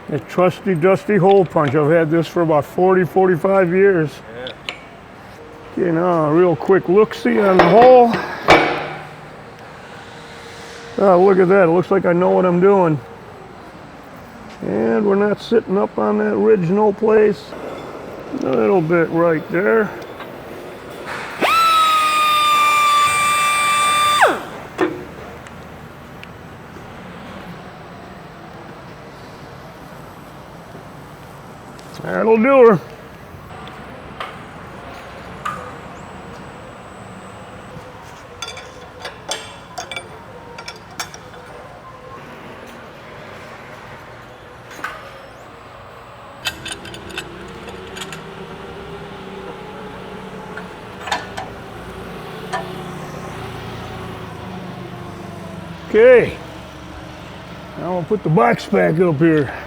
A trusty, dusty hole punch. I've had this for about 40, 45 years. Yeah. Okay, now a real quick look-see on the hole. Oh, look at that. It looks like I know what I'm doing. And we're not sitting up on that original place. A little bit right there. That'll do her. Okay, now I'll put the box back up here.